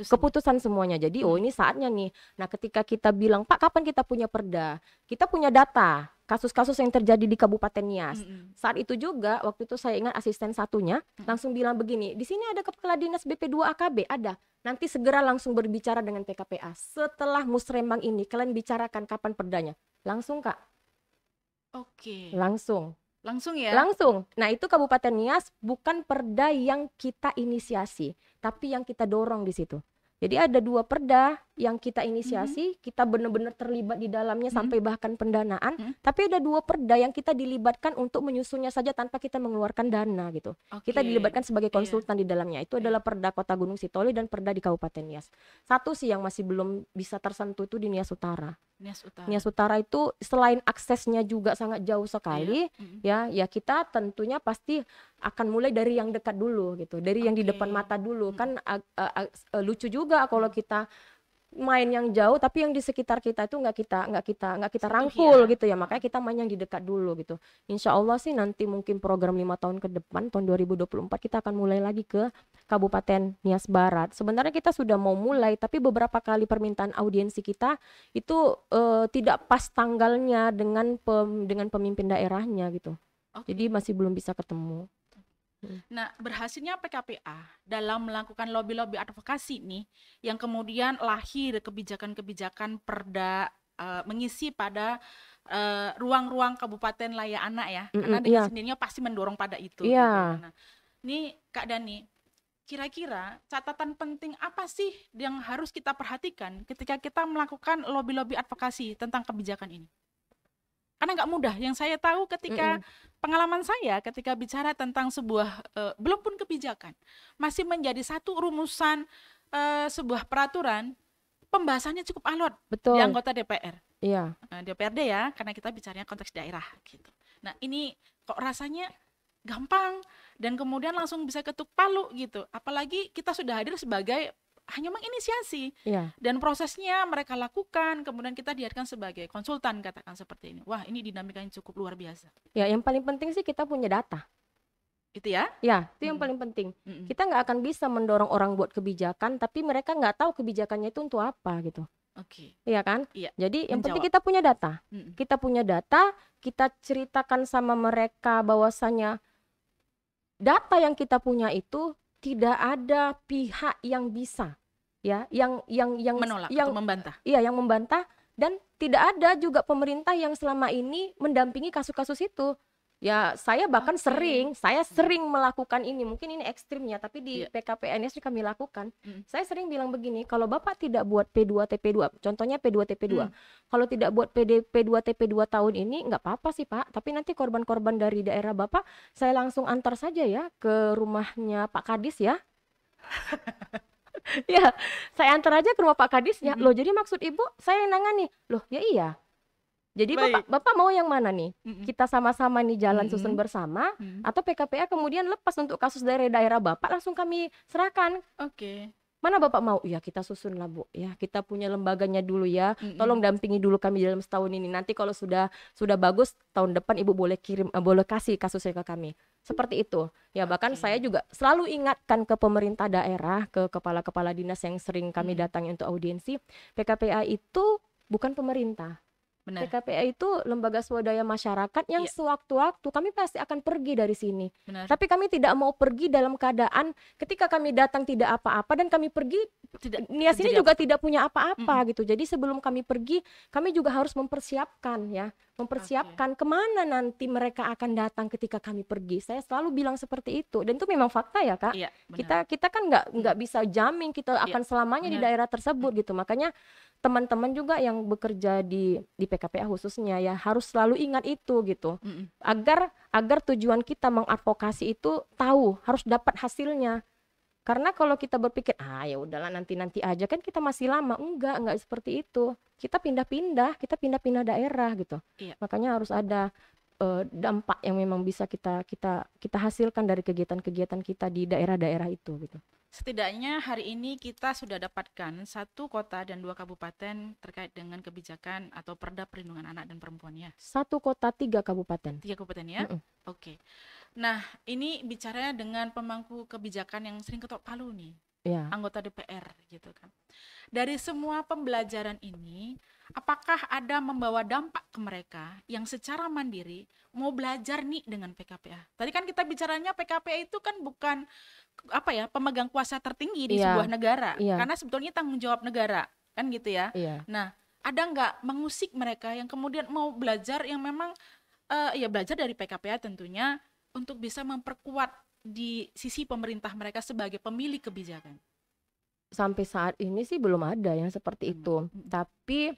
keputusan semuanya. Jadi ini saatnya nih. Nah, ketika kita bilang, "Pak, kapan kita punya perda?" Kita punya data kasus-kasus yang terjadi di Kabupaten Nias. Saat itu juga waktu itu saya ingat asisten satunya langsung bilang begini, "Di sini ada kepala dinas BP2 AKB, ada. Nanti segera langsung berbicara dengan PKPA. Setelah musrembang ini kalian bicarakan kapan perdanya." Langsung, Kak. Langsung ya? Langsung. Nah, itu Kabupaten Nias bukan perda yang kita inisiasi, tapi yang kita dorong di situ. Jadi ada 2 perda yang kita inisiasi, kita benar-benar terlibat di dalamnya sampai bahkan pendanaan, tapi ada 2 perda yang kita dilibatkan untuk menyusunnya saja tanpa kita mengeluarkan dana gitu. Kita dilibatkan sebagai konsultan di dalamnya. Itu adalah perda Kota Gunung Sitoli dan perda di Kabupaten Nias. Satu sih yang masih belum bisa tersentuh itu di Nias Utara. Nias Utara itu selain aksesnya juga sangat jauh sekali, ya kita tentunya pasti akan mulai dari yang dekat dulu gitu, dari yang di depan mata dulu. Kan lucu juga kalau kita main yang jauh tapi yang di sekitar kita itu nggak kita rangkul gitu ya. Makanya kita main yang di dekat dulu gitu. Insya Allah sih nanti mungkin program 5 tahun ke depan tahun 2024 kita akan mulai lagi ke Kabupaten Nias Barat. Sebenarnya kita sudah mau mulai tapi beberapa kali permintaan audiensi kita itu tidak pas tanggalnya dengan pemimpin daerahnya gitu. Jadi masih belum bisa ketemu.
Nah, berhasilnya PKPA dalam melakukan lobby-lobby advokasi nih, yang kemudian lahir kebijakan-kebijakan perda mengisi pada ruang-ruang Kabupaten Layak Anak ya, karena dengan sendirinya pasti mendorong pada itu. Gitu. Nah, ini Kak Dani, kira-kira catatan penting apa sih yang harus kita perhatikan ketika kita melakukan lobby-lobby advokasi tentang kebijakan ini? Karena nggak mudah. Yang saya tahu ketika pengalaman saya ketika bicara tentang sebuah belum pun kebijakan, masih menjadi satu rumusan sebuah peraturan, pembahasannya cukup alot di anggota DPR.
Iya.
DPRD ya, karena kita bicaranya konteks daerah gitu. Nah, ini kok rasanya gampang dan kemudian langsung bisa ketuk palu gitu. Apalagi kita sudah hadir sebagai hanya menginisiasi dan prosesnya mereka lakukan, kemudian kita dihadirkan sebagai konsultan, katakan seperti ini. Wah, ini dinamikanya cukup luar biasa.
Ya, yang paling penting sih kita punya data.
Itu ya?
Ya, itu yang paling penting. Kita nggak akan bisa mendorong orang buat kebijakan, tapi mereka nggak tahu kebijakannya itu untuk apa gitu.
Oke.
Iya kan?
Iya.
Jadi yang penting kita punya data. Kita punya data, kita ceritakan sama mereka bahwasanya data yang kita punya itu tidak ada pihak yang bisa yang
menolak
yang
atau membantah.
Iya, yang membantah, dan tidak ada juga pemerintah yang selama ini mendampingi kasus-kasus itu. Ya, saya bahkan sering melakukan ini. Mungkin ini ekstrimnya, tapi di PKPNS kami lakukan. Saya sering bilang begini, kalau Bapak tidak buat P2TP2, contohnya P2TP2. Kalau tidak buat P2TP2 tahun ini, nggak apa-apa sih Pak, tapi nanti korban-korban dari daerah Bapak, saya langsung antar saja ya ke rumahnya Pak Kadis ya. Ya, saya antar aja ke rumah Pak Kadisnya. Loh, jadi maksud Ibu saya yang nangani. Loh, ya iya. Jadi Bapak mau yang mana nih? Kita sama-sama nih jalan susun bersama, atau PKPA kemudian lepas untuk kasus daerah-daerah Bapak langsung kami serahkan.
Oke.
Mana Bapak mau? Ya kita susun lah Bu. Ya kita punya lembaganya dulu ya. Tolong dampingi dulu kami dalam setahun ini. Nanti kalau sudah bagus tahun depan Ibu boleh boleh kasih kasusnya ke kami. Seperti itu. Ya bahkan saya juga selalu ingatkan ke pemerintah daerah, ke kepala-kepala dinas yang sering kami datangi untuk audiensi, PKPA itu bukan pemerintah. Benar. PKPA itu lembaga swadaya masyarakat yang sewaktu-waktu kami pasti akan pergi dari sini. Benar. Tapi kami tidak mau pergi dalam keadaan ketika kami datang tidak apa-apa dan kami pergi Nias ini juga tidak punya apa-apa gitu. Jadi sebelum kami pergi, kami juga harus mempersiapkan kemana nanti mereka akan datang ketika kami pergi. Saya selalu bilang seperti itu dan itu memang fakta ya Kak. Iya, kita kan nggak bisa jamin kita akan selamanya di daerah tersebut gitu. Makanya teman-teman juga yang bekerja di PKPA khususnya ya harus selalu ingat itu gitu. Agar tujuan kita mengadvokasi itu tahu harus dapat hasilnya. Karena kalau kita berpikir ya udahlah nanti aja kan kita masih lama, enggak seperti itu. Kita pindah-pindah daerah gitu. Makanya harus ada dampak yang memang bisa kita hasilkan dari kegiatan-kegiatan kita di daerah-daerah itu gitu.
Setidaknya hari ini kita sudah dapatkan 1 kota dan 2 kabupaten terkait dengan kebijakan atau Perda Perlindungan Anak dan Perempuan ya.
1 kota 3 kabupaten.
3 kabupaten ya. Oke. Nah ini bicaranya dengan pemangku kebijakan yang sering ketok palu nih, anggota DPR gitu kan. Dari semua pembelajaran ini, apakah ada membawa dampak ke mereka yang secara mandiri mau belajar nih dengan PKPA? Tadi kan kita bicaranya PKPA itu kan bukan pemegang kuasa tertinggi di sebuah negara, karena sebetulnya tanggung jawab negara kan gitu ya. Nah, ada nggak mengusik mereka yang kemudian mau belajar yang memang belajar dari PKPA tentunya untuk bisa memperkuat di sisi pemerintah mereka sebagai pemilik kebijakan?
Sampai saat ini sih belum ada yang seperti itu. Tapi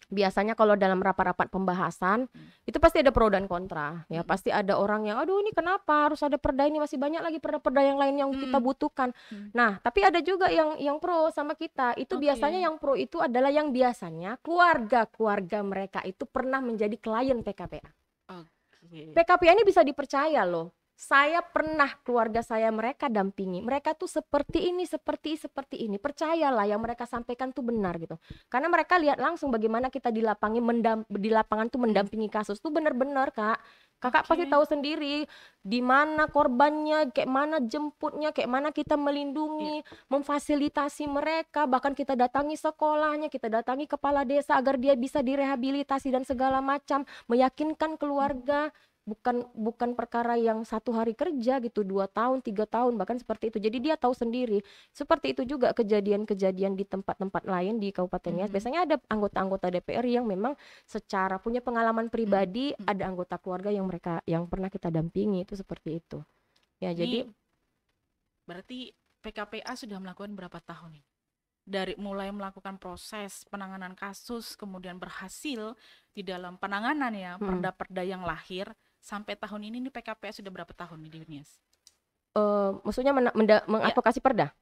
biasanya kalau dalam rapat-rapat pembahasan itu pasti ada pro dan kontra ya. Pasti ada orang yang aduh ini kenapa harus ada perda ini, masih banyak lagi perda-perda yang lain yang kita butuhkan. Nah tapi ada juga yang pro sama kita. Itu biasanya yang pro itu adalah yang biasanya keluarga mereka itu pernah menjadi klien PKPA. PKPA ini bisa dipercaya loh. Saya pernah keluarga saya mereka dampingi. Mereka tuh seperti ini. Percayalah yang mereka sampaikan tuh benar gitu. Karena mereka lihat langsung bagaimana kita di lapangan tuh mendampingi kasus tuh benar-benar Kak. Kakak pasti tahu sendiri di mana korbannya, kayak mana jemputnya, kayak mana kita melindungi, memfasilitasi mereka, bahkan kita datangi sekolahnya, kita datangi kepala desa agar dia bisa direhabilitasi dan segala macam, meyakinkan keluarga. Bukan perkara yang 1 hari kerja gitu, 2 tahun, 3 tahun, bahkan seperti itu. Jadi dia tahu sendiri. Seperti itu juga kejadian-kejadian di tempat-tempat lain di Kabupaten Nias. Biasanya ada anggota-anggota DPR yang memang secara punya pengalaman pribadi, ada anggota keluarga yang pernah kita dampingi, itu seperti itu. Ya, jadi
berarti PKPA sudah melakukan berapa tahun nih? Dari mulai melakukan proses penanganan kasus, kemudian berhasil di dalam penanganan ya, perda-perda yang lahir, sampai tahun ini nih PKPA sudah berapa tahun nih di Nias?
Maksudnya mengadvokasi perda?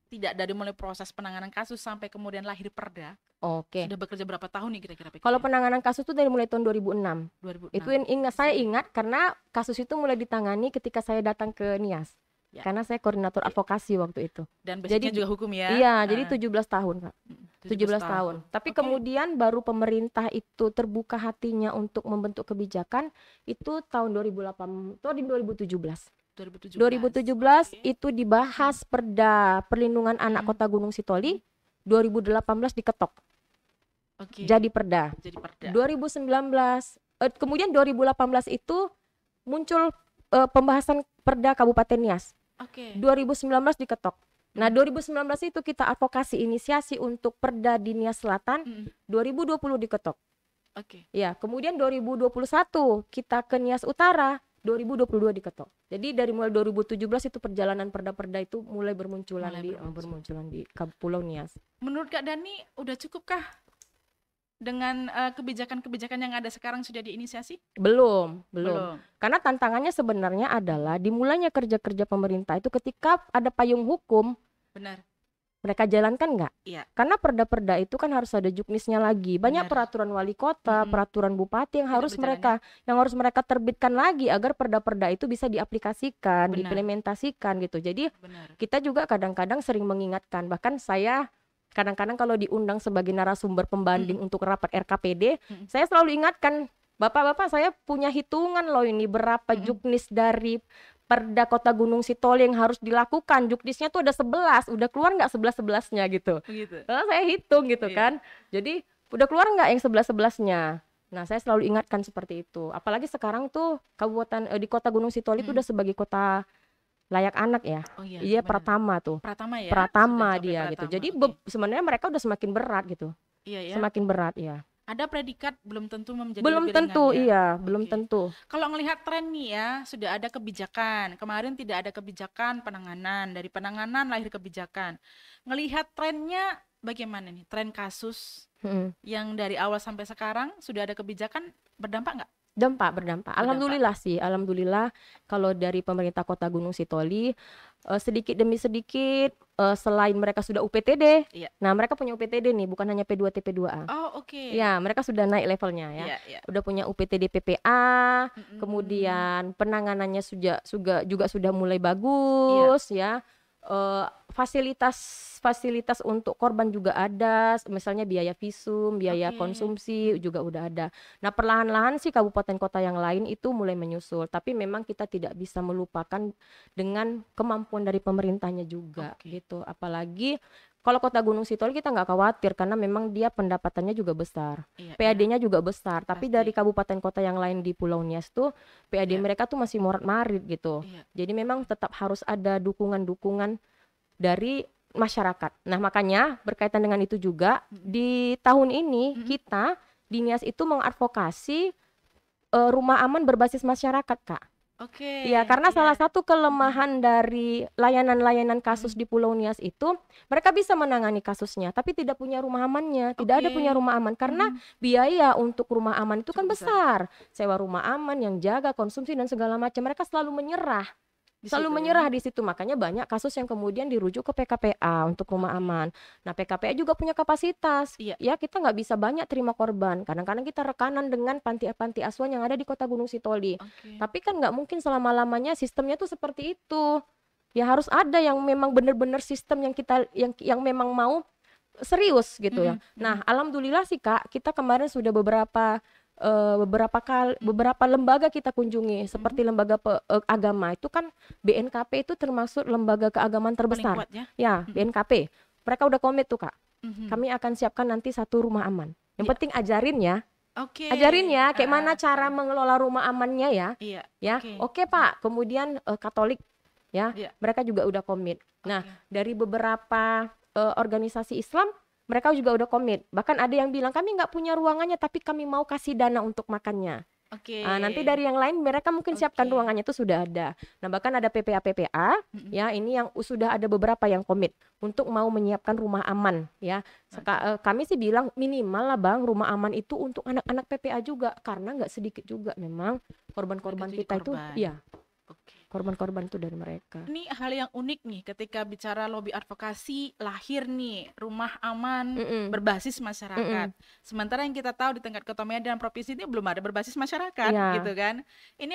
tidak dari mulai proses penanganan kasus sampai kemudian lahir perda,
Oke.
sudah bekerja berapa tahun nih kira-kira PKPA?
Kalau penanganan kasus itu dari mulai tahun 2006.
2006.
Itu saya ingat karena kasus itu mulai ditangani ketika saya datang ke Nias.
Ya.
Karena saya koordinator advokasi waktu itu.
Dan basicnya
Jadi
juga hukum ya?
Iya, jadi 17 tahun, Kak. 17 tahun. Tapi
Oke.
kemudian baru pemerintah itu terbuka hatinya untuk membentuk kebijakan itu tahun 2008, itu di 2017. 2017
Oke.
itu dibahas Perda Perlindungan Anak Kota Gunung Sitoli, 2018 diketok.
Oke.
Jadi perda. 2019 kemudian 2018 itu muncul pembahasan Perda Kabupaten Nias.
Oke.
2019 diketok. Nah, 2019 itu kita advokasi inisiasi untuk Perda di Nias Selatan, 2020 diketok.
Oke.
Ya, kemudian 2021 kita ke Nias Utara, 2022 diketok. Jadi dari mulai 2017 itu perjalanan perda-perda itu mulai bermunculan di Pulau Nias.
Menurut Kak Dani, udah cukupkah dengan kebijakan-kebijakan yang ada sekarang sudah diinisiasi?
Belum. Karena tantangannya sebenarnya adalah dimulainya kerja-kerja pemerintah itu ketika ada payung hukum.
Benar.
Mereka jalankan nggak?
Iya.
Karena perda-perda itu kan harus ada juknisnya lagi. Banyak peraturan wali kota, peraturan bupati yang harus mereka terbitkan lagi agar perda-perda itu bisa diaplikasikan, diimplementasikan gitu. Jadi kita juga kadang-kadang sering mengingatkan. Bahkan saya kadang-kadang kalau diundang sebagai narasumber pembanding untuk rapat RKPD, saya selalu ingatkan, Bapak-bapak, saya punya hitungan loh ini berapa juknis dari Perda Kota Gunung Sitoli yang harus dilakukan. Juknisnya tuh ada 11, udah keluar nggak 11-11-nya gitu. Saya hitung gitu kan. Jadi udah keluar nggak yang 11-11-nya. Nah, saya selalu ingatkan seperti itu. Apalagi sekarang tuh kabupaten di Kota Gunung Sitoli itu udah sebagai kota layak anak ya. Iya, Pratama tuh.
Pratama ya?
Pratama dia gitu. Jadi sebenarnya mereka udah semakin berat gitu.
Iya ya.
Semakin berat ya.
Ada predikat belum tentu menjadi
belum
lebih
tentu
ringan, ya?
Iya, belum tentu.
Kalau ngelihat tren nih ya, sudah ada kebijakan. Kemarin tidak ada kebijakan penanganan, dari penanganan lahir kebijakan. Ngelihat trennya bagaimana nih? Tren kasus yang dari awal sampai sekarang sudah ada kebijakan, berdampak nggak?
Berdampak. Alhamdulillah sih, alhamdulillah kalau dari pemerintah Kota Gunung Sitoli sedikit demi sedikit selain mereka sudah UPTD, nah mereka punya UPTD nih, bukan hanya P2T P2A.
Oh oke.
Ya, mereka sudah naik levelnya ya. Udah punya UPTD PPA, kemudian penanganannya juga sudah mulai bagus ya. Fasilitas untuk korban juga ada, misalnya biaya visum, biaya konsumsi juga udah ada. Nah, perlahan-lahan sih kabupaten kota yang lain itu mulai menyusul, tapi memang kita tidak bisa melupakan dengan kemampuan dari pemerintahnya juga gitu. Apalagi kalau Kota Gunung Sitoli kita nggak khawatir karena memang dia pendapatannya juga besar, PAD-nya juga besar. Tapi dari kabupaten kota yang lain di Pulau Nias tuh PAD mereka tuh masih morat-marit gitu. Jadi memang tetap harus ada dukungan-dukungan dari masyarakat. Nah, makanya berkaitan dengan itu juga di tahun ini kita di Nias itu mengadvokasi rumah aman berbasis masyarakat, Kak. Ya, karena salah satu kelemahan dari layanan-layanan kasus di Pulau Nias itu mereka bisa menangani kasusnya, tapi tidak punya rumah amannya, tidak ada punya rumah aman karena biaya untuk rumah aman itu kan besar. Sewa rumah aman yang jaga konsumsi dan segala macam, mereka selalu menyerah. Di situ, makanya banyak kasus yang kemudian dirujuk ke PKPA untuk rumah aman. Nah, PKPA juga punya kapasitas. Ya, kita nggak bisa banyak terima korban. Kadang-kadang kita rekanan dengan panti asuhan yang ada di Kota Gunung Sitoli. Tapi kan nggak mungkin selama-lamanya sistemnya tuh seperti itu. Ya harus ada yang memang benar-benar sistem yang memang mau serius gitu ya. Nah, alhamdulillah sih Kak, kita kemarin sudah beberapa lembaga kita kunjungi seperti lembaga agama itu kan BNKP itu termasuk lembaga keagamaan terbesar ya. BNKP mereka udah komit tuh Kak, kami akan siapkan nanti satu rumah aman, yang penting ajarin ya kayak mana cara mengelola rumah amannya ya. Oke Pak. Kemudian Katolik ya, mereka juga udah komit. Nah, dari beberapa organisasi Islam mereka juga udah komit. Bahkan ada yang bilang kami nggak punya ruangannya, tapi kami mau kasih dana untuk makannya. Nanti dari yang lain mereka mungkin siapkan ruangannya itu sudah ada. Nah, bahkan ada PPA ya, ini yang sudah ada beberapa yang komit untuk mau menyiapkan rumah aman ya. Kami sih bilang minimal lah Bang, rumah aman itu untuk anak-anak PPA juga, karena nggak sedikit juga memang korban-korban kita itu ya. korban-korban itu dari mereka.
Ini hal yang unik nih ketika bicara lobby advokasi, lahir nih rumah aman berbasis masyarakat. Sementara yang kita tahu di tingkat kota Medan provinsi ini belum ada berbasis masyarakat, gitu kan. Ini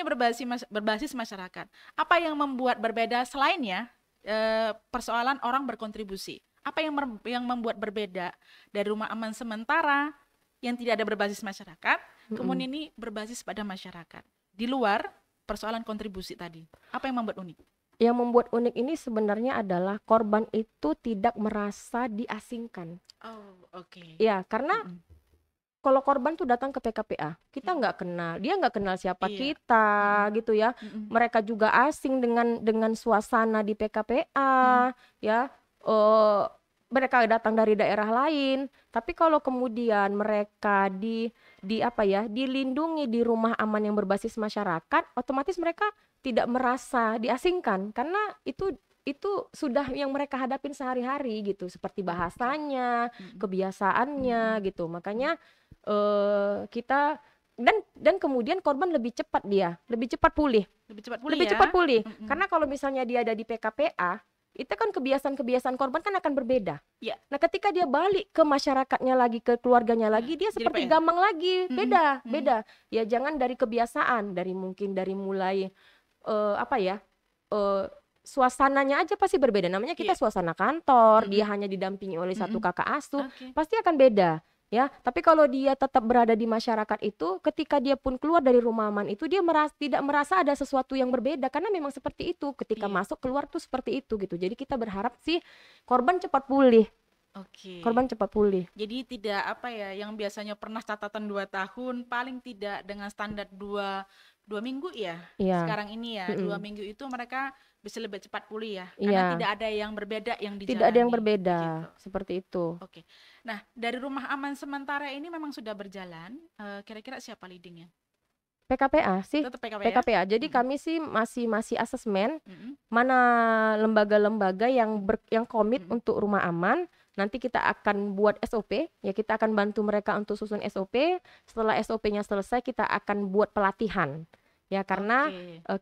berbasis masyarakat. Apa yang membuat berbeda selainnya persoalan orang berkontribusi? Apa yang membuat berbeda dari rumah aman sementara yang tidak ada berbasis masyarakat, kemudian ini berbasis pada masyarakat di luar persoalan kontribusi tadi? Apa yang membuat unik?
Yang membuat unik ini sebenarnya adalah korban itu tidak merasa diasingkan.
Oh, oke.
Ya, karena kalau korban tuh datang ke PKPA, kita nggak kenal, dia nggak kenal siapa kita, gitu ya. Mereka juga asing dengan suasana di PKPA, ya. Mereka datang dari daerah lain, tapi kalau kemudian mereka dilindungi di rumah aman yang berbasis masyarakat, otomatis mereka tidak merasa diasingkan karena itu sudah yang mereka hadapin sehari-hari gitu, seperti bahasanya, kebiasaannya gitu. Makanya kita dan kemudian korban lebih cepat pulih. Karena kalau misalnya dia ada di PKPA, itu kan kebiasaan korban kan akan berbeda. Nah, ketika dia balik ke masyarakatnya lagi, ke keluarganya lagi, dia seperti gamang lagi, beda. Ya jangan dari kebiasaan, dari mulai suasananya aja pasti berbeda. Namanya kita suasana kantor, dia hanya didampingi oleh satu kakak asuh, pasti akan beda. Ya, tapi kalau dia tetap berada di masyarakat itu, ketika dia pun keluar dari rumah aman itu, dia tidak merasa ada sesuatu yang berbeda karena memang seperti itu. Ketika masuk keluar tuh seperti itu gitu. Jadi kita berharap sih korban cepat pulih. Korban cepat pulih.
Jadi tidak yang biasanya pernah catatan 2 tahun, paling tidak dengan standar 2 minggu ya. Sekarang ini ya 2 minggu itu mereka bisa lebih cepat pulih ya. Karena tidak ada yang berbeda yang dijalani.
Tidak ada yang berbeda gitu. Seperti itu.
Nah, dari rumah aman sementara ini memang sudah berjalan. Kira-kira siapa leadingnya?
PKPA sih.
Tetap
PKPA. Jadi kami sih masih asesmen mana lembaga-lembaga yang komit untuk rumah aman. Nanti kita akan buat SOP, ya kita akan bantu mereka untuk susun SOP. Setelah SOP-nya selesai, kita akan buat pelatihan. Ya karena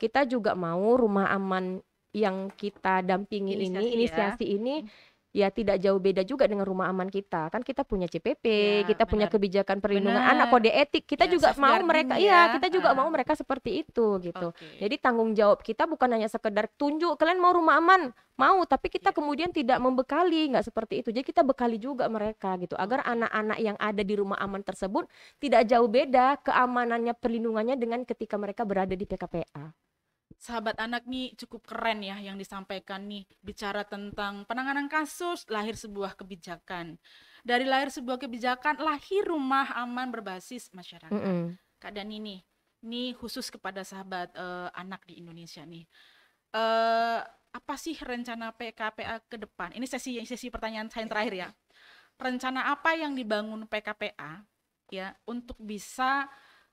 kita juga mau rumah aman yang kita dampingi inisiasi ini ya tidak jauh beda juga dengan rumah aman kita. Kan kita punya CPP, kita punya kebijakan perlindungan anak, kode etik. Kita juga mau mereka kita juga mau mereka seperti itu gitu. Jadi tanggung jawab kita bukan hanya sekedar tunjuk kalian mau rumah aman, mau, tapi kita kemudian tidak membekali, nggak seperti itu. Jadi kita bekali juga mereka gitu agar anak-anak yang ada di rumah aman tersebut tidak jauh beda keamanannya, perlindungannya dengan ketika mereka berada di PKPA.
Sahabat anak nih cukup keren ya yang disampaikan nih, bicara tentang penanganan kasus, lahir sebuah kebijakan. Dari lahir sebuah kebijakan, lahir rumah aman berbasis masyarakat. Kak Dani ini khusus kepada sahabat anak di Indonesia nih. Apa sih rencana PKPA ke depan? Ini sesi pertanyaan saya yang terakhir ya. Rencana apa yang dibangun PKPA ya untuk bisa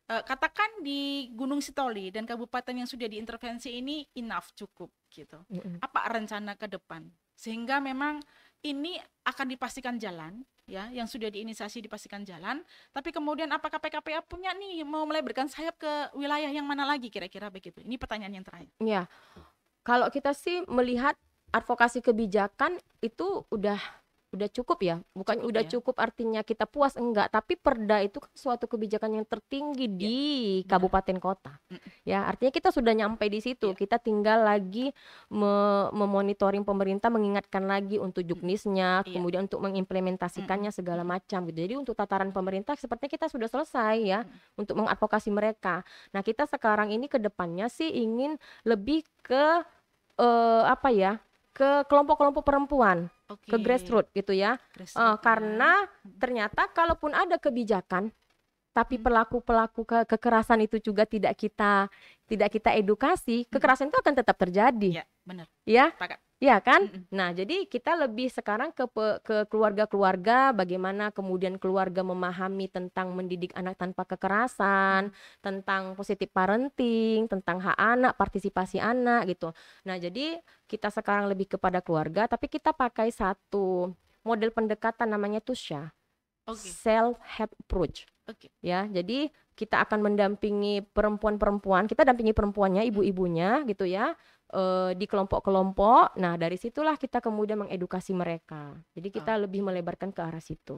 katakan di Gunung Sitoli dan kabupaten yang sudah diintervensi ini enough, cukup gitu. Apa rencana ke depan sehingga memang ini akan dipastikan jalan ya, yang sudah diinisiasi dipastikan jalan, tapi kemudian apakah PKPA punya nih mau melebarkan sayap ke wilayah yang mana lagi kira-kira begitu? Ini pertanyaan yang terakhir.
Ya. Kalau kita sih melihat advokasi kebijakan itu udah cukup ya, bukan udah cukup artinya kita puas, enggak, tapi Perda itu kan suatu kebijakan yang tertinggi di kabupaten kota. Ya, artinya kita sudah nyampe di situ. Kita tinggal lagi memonitoring pemerintah, mengingatkan lagi untuk juknisnya, kemudian untuk mengimplementasikannya segala macam gitu. Jadi untuk tataran pemerintah sepertinya kita sudah selesai ya untuk mengadvokasi mereka. Nah, kita sekarang ini ke depannya sih ingin lebih ke ke kelompok-kelompok perempuan, ke grassroots gitu ya. Karena ternyata kalaupun ada kebijakan, tapi pelaku-pelaku kekerasan itu juga tidak kita edukasi, kekerasan itu akan tetap terjadi.
Ya, benar.
Ya, ya kan? Nah, jadi kita lebih sekarang ke keluarga-keluarga, bagaimana kemudian keluarga memahami tentang mendidik anak tanpa kekerasan, tentang positive parenting, tentang hak anak, partisipasi anak gitu. Nah, jadi kita sekarang lebih kepada keluarga, tapi kita pakai satu model pendekatan namanya TUSHA, self help approach.
Oke.
Ya, jadi kita akan mendampingi perempuan-perempuan, kita dampingi perempuannya, ibu-ibunya gitu ya, di kelompok-kelompok. Nah, dari situlah kita kemudian mengedukasi mereka. Jadi kita lebih melebarkan ke arah situ.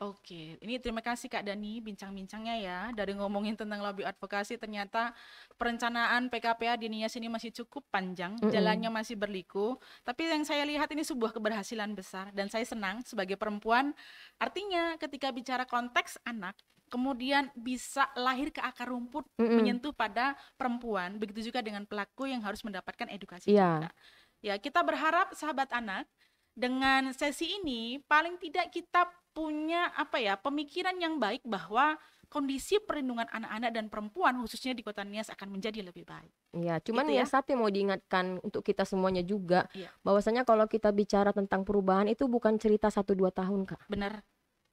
Oke, ini terima kasih Kak Dani bincang-bincangnya ya. Dari ngomongin tentang lobby advokasi, ternyata perencanaan PKPA di Nias ini masih cukup panjang, jalannya masih berliku. Tapi yang saya lihat ini sebuah keberhasilan besar dan saya senang sebagai perempuan. Artinya ketika bicara konteks anak, kemudian bisa lahir ke akar rumput, menyentuh pada perempuan. Begitu juga dengan pelaku yang harus mendapatkan edukasi juga. Ya, kita berharap sahabat anak, dengan sesi ini paling tidak kita punya pemikiran yang baik bahwa kondisi perlindungan anak-anak dan perempuan khususnya di Kota Nias akan menjadi lebih baik.
Iya, cuman gitu ya, satu mau diingatkan untuk kita semuanya juga, bahwasanya kalau kita bicara tentang perubahan itu bukan cerita 1-2 tahun, Kak.
Benar.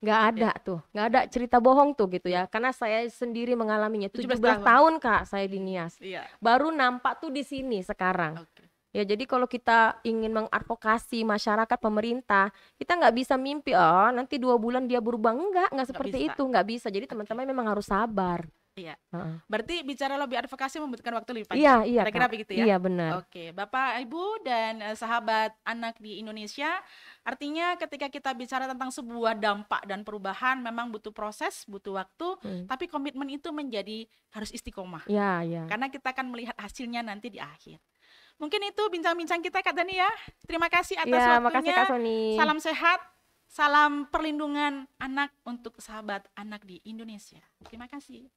Nggak ada tuh, nggak ada cerita bohong tuh gitu ya, karena saya sendiri mengalaminya 17 tahun Kak saya di Nias. Baru nampak tuh di sini sekarang. Ya, jadi kalau kita ingin mengadvokasi masyarakat, pemerintah, kita nggak bisa mimpi, nanti 2 bulan dia berubah. Nggak seperti itu, nggak bisa. Jadi teman-teman memang harus sabar.
Iya. Berarti bicara lobby advokasi membutuhkan waktu lebih panjang.
Iya,
kira-kira begitu ya?
Iya, benar.
Oke, Bapak, Ibu, dan sahabat anak di Indonesia, artinya ketika kita bicara tentang sebuah dampak dan perubahan, memang butuh proses, butuh waktu, tapi komitmen itu menjadi harus istiqomah.
Iya.
Karena kita akan melihat hasilnya nanti di akhir. Mungkin itu bincang-bincang kita Kak Dani ya. Terima kasih atas waktunya.
Makasih Kak Sony.
Salam sehat, salam perlindungan anak untuk sahabat anak di Indonesia. Terima kasih.